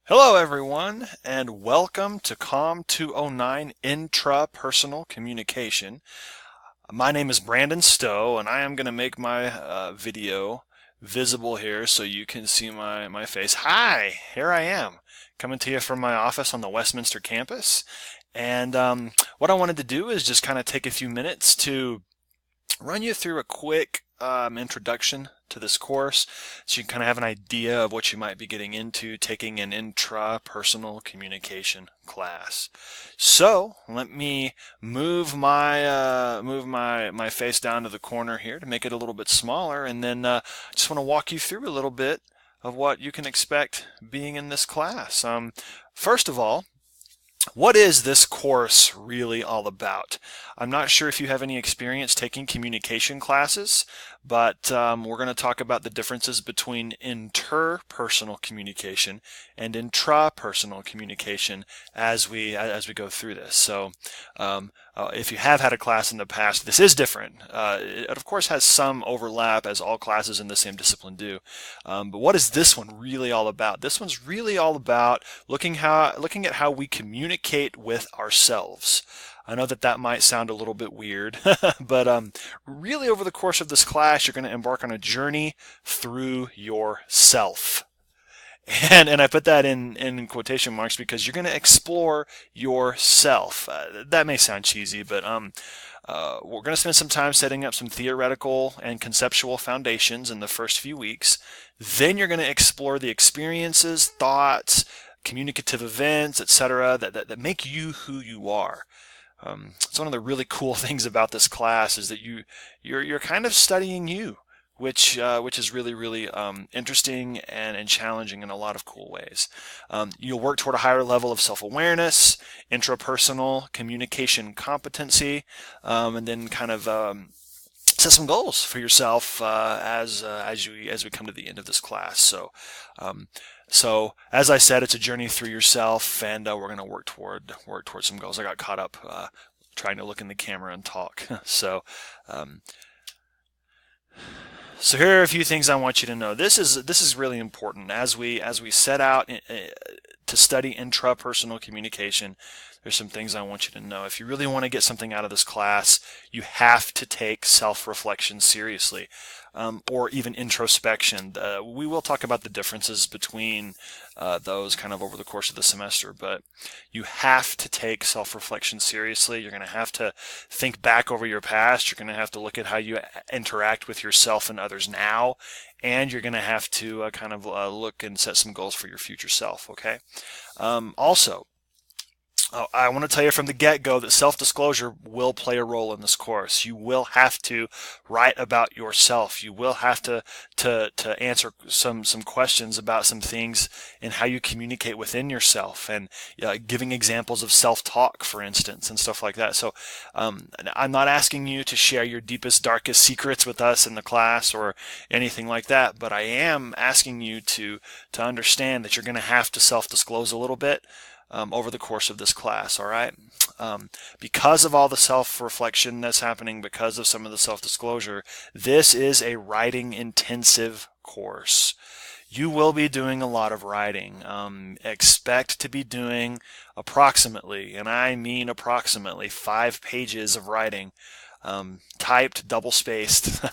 Hello everyone and welcome to COM209 Intra-Personal Communication. My name is Brandon Stowe and I am going to make my video visible here so you can see my face. Hi, here I am coming to you from my office on the Westminster campus. And what I wanted to do is just kind of take a few minutes to run you through a quick introduction to this course so you can kind of have an idea of what you might be getting into taking an intrapersonal communication class. So let me move my face down to the corner here to make it a little bit smaller, and then just want to walk you through a little bit of what you can expect being in this class. First of all, what is this course really all about? I'm not sure if you have any experience taking communication classes, but we're going to talk about the differences between interpersonal communication and intrapersonal communication as we go through this. So if you have had a class in the past, this is different. It of course has some overlap, as all classes in the same discipline do. But what is this one really all about? This one's really all about looking at how we communicate with ourselves. I know that might sound a little bit weird, but really over the course of this class, you're going to embark on a journey through yourself. And I put that in quotation marks because you're going to explore yourself. That may sound cheesy, but we're going to spend some time setting up some theoretical and conceptual foundations in the first few weeks. Then you're going to explore the experiences, thoughts, communicative events, etc., that make you who you are. It's one of the really cool things about this class is that you're kind of studying you, which is really interesting and challenging in a lot of cool ways. You'll work toward a higher level of self-awareness, intrapersonal communication competency, and then kind of set some goals for yourself as we come to the end of this class. So as I said, it's a journey through yourself, and we're going to work toward some goals. I got caught up trying to look in the camera and talk. So here are a few things I want you to know. This is really important as we set out to study intrapersonal communication. There's some things I want you to know. If you really want to get something out of this class, you have to take self-reflection seriously, or even introspection. We will talk about the differences between those kind of over the course of the semester, but you have to take self-reflection seriously. You're going to have to think back over your past. You're going to have to look at how you interact with yourself and others now, and you're going to have to kind of look and set some goals for your future self, okay? Also, I want to tell you from the get-go that self-disclosure will play a role in this course. You will have to write about yourself. You will have to answer some questions about some things and how you communicate within yourself, and giving examples of self-talk, for instance, and stuff like that. So I'm not asking you to share your deepest, darkest secrets with us in the class or anything like that, but I am asking you to understand that you're going to have to self-disclose a little bit over the course of this class, all right? Because of all the self-reflection that's happening, because of some of the self-disclosure, this is a writing-intensive course. You will be doing a lot of writing. Expect to be doing approximately, and I mean approximately, 5 pages of writing, typed, double-spaced,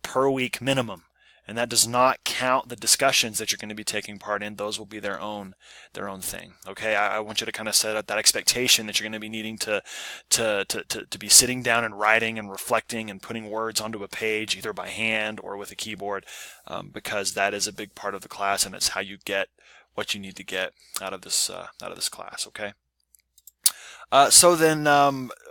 per week minimum. And that does not count the discussions that you're going to be taking part in. Those will be their own thing. Okay, I want you to kind of set up that expectation that you're going to be needing to be sitting down and writing and reflecting and putting words onto a page, either by hand or with a keyboard, because that is a big part of the class, and it's how you get what you need to get out of this class. Okay. So then,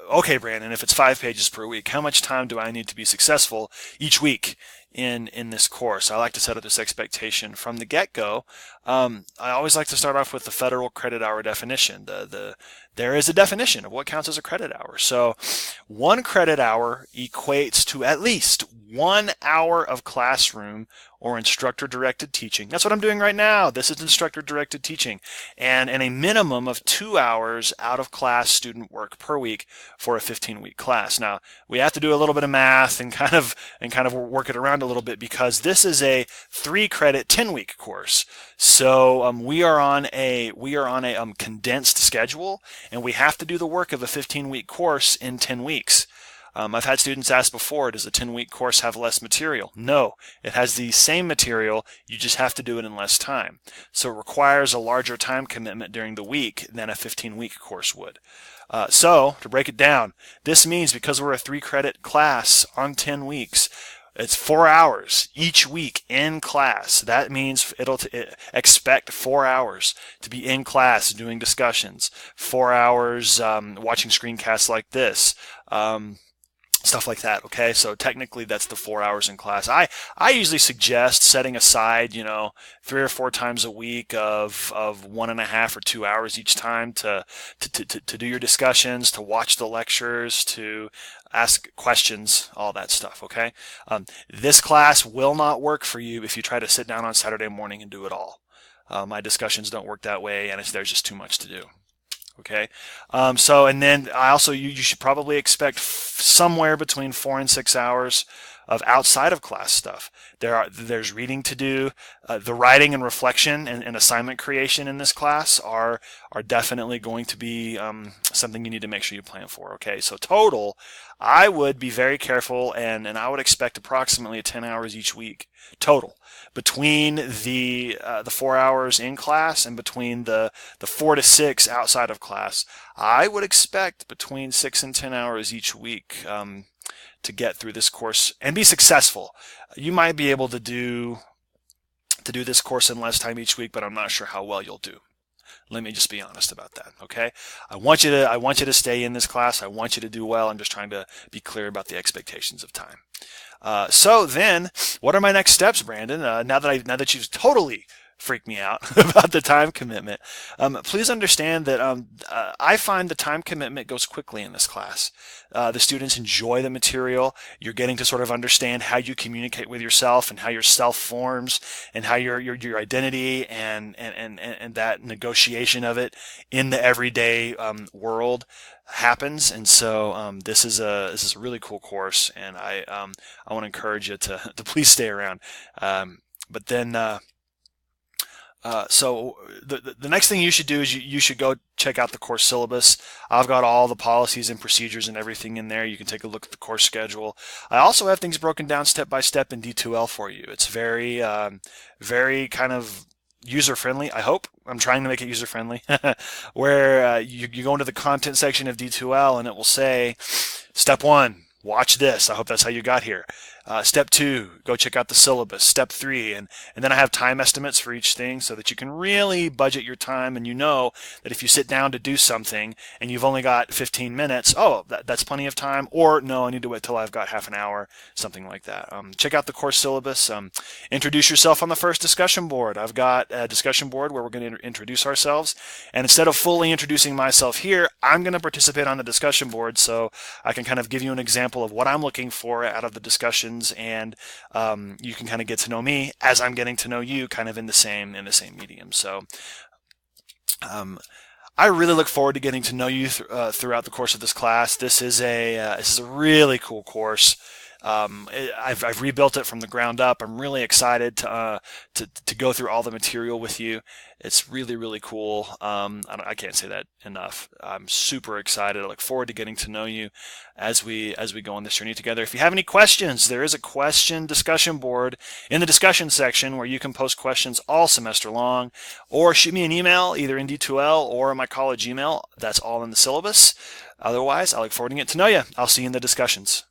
okay, Brandon, if it's 5 pages per week, how much time do I need to be successful each week in this course? I like to set up this expectation from the get-go. I always like to start off with the federal credit hour definition. There is a definition of what counts as a credit hour. So 1 credit hour equates to at least 1 hour of classroom or instructor-directed teaching. That's what I'm doing right now. This is instructor-directed teaching. And a minimum of 2 hours out-of-class student work per week for a 15-week class. Now, we have to do a little bit of math and kind of work it around around a little bit because this is a 3-credit 10-week course. So we are on a condensed schedule, and we have to do the work of a 15-week course in 10 weeks. I've had students ask before, does a 10-week course have less material? No, it has the same material, you just have to do it in less time. So it requires a larger time commitment during the week than a 15-week course would. So, to break it down, this means because we're a 3-credit class on 10 weeks, it's 4 hours each week in class. That means expect 4 hours to be in class doing discussions, 4 hours watching screencasts like this. Stuff like that. Okay, so technically that's the 4 hours in class. I usually suggest setting aside 3 or 4 times a week of 1.5 or 2 hours each time to do your discussions, to watch the lectures, to ask questions, all that stuff. Okay, this class will not work for you if you try to sit down on Saturday morning and do it all. My discussions don't work that way, and there's just too much to do. Okay, so and then you should probably expect somewhere between 4 and 6 hours of outside of class stuff. There's reading to do. The writing and reflection and assignment creation in this class are definitely going to be something you need to make sure you plan for. Okay, so total, I would be very careful and I would expect approximately 10 hours each week total between the 4 hours in class and between the 4 to 6 outside of class. I would expect between 6 and 10 hours each week to get through this course and be successful. You might be able to do this course in less time each week, but I'm not sure how well you'll do. Let me just be honest about that. Okay, I want you to stay in this class. I want you to do well. I'm just trying to be clear about the expectations of time. So then, what are my next steps, Brandon? Now that you've totally freaked me out about the time commitment, please understand that I find the time commitment goes quickly in this class. The students enjoy the material. You're getting to sort of understand how you communicate with yourself and how your self forms and how your identity and that negotiation of it in the everyday world happens. And so this is a really cool course, and I want to encourage you to please stay around. But then so the next thing you should do is you should go check out the course syllabus. I've got all the policies and procedures and everything in there. You can take a look at the course schedule. I also have things broken down step by step in D2L for you. It's very kind of user-friendly, I hope. I'm trying to make it user-friendly, where you go into the content section of D2L and it will say, Step 1, watch this. I hope that's how you got here. Step 2, go check out the syllabus. Step 3, and then I have time estimates for each thing so that you can really budget your time, and you know that if you sit down to do something and you've only got 15 minutes, that's plenty of time, or no, I need to wait till I've got half an hour, something like that. Check out the course syllabus. Introduce yourself on the first discussion board. I've got a discussion board where we're going to introduce ourselves, and instead of fully introducing myself here, I'm going to participate on the discussion board so I can kind of give you an example of what I'm looking for out of the discussions, and you can kind of get to know me as I'm getting to know you, kind of in the same medium. So I really look forward to getting to know you throughout the course of this class. This is a really cool course. I've rebuilt it from the ground up. I'm really excited to go through all the material with you. It's really, really cool. I can't say that enough. I'm super excited. I look forward to getting to know you as we go on this journey together. If you have any questions, there is a question discussion board in the discussion section where you can post questions all semester long, or shoot me an email either in D2L or my college email. That's all in the syllabus. Otherwise, I look forward to getting to know you. I'll see you in the discussions.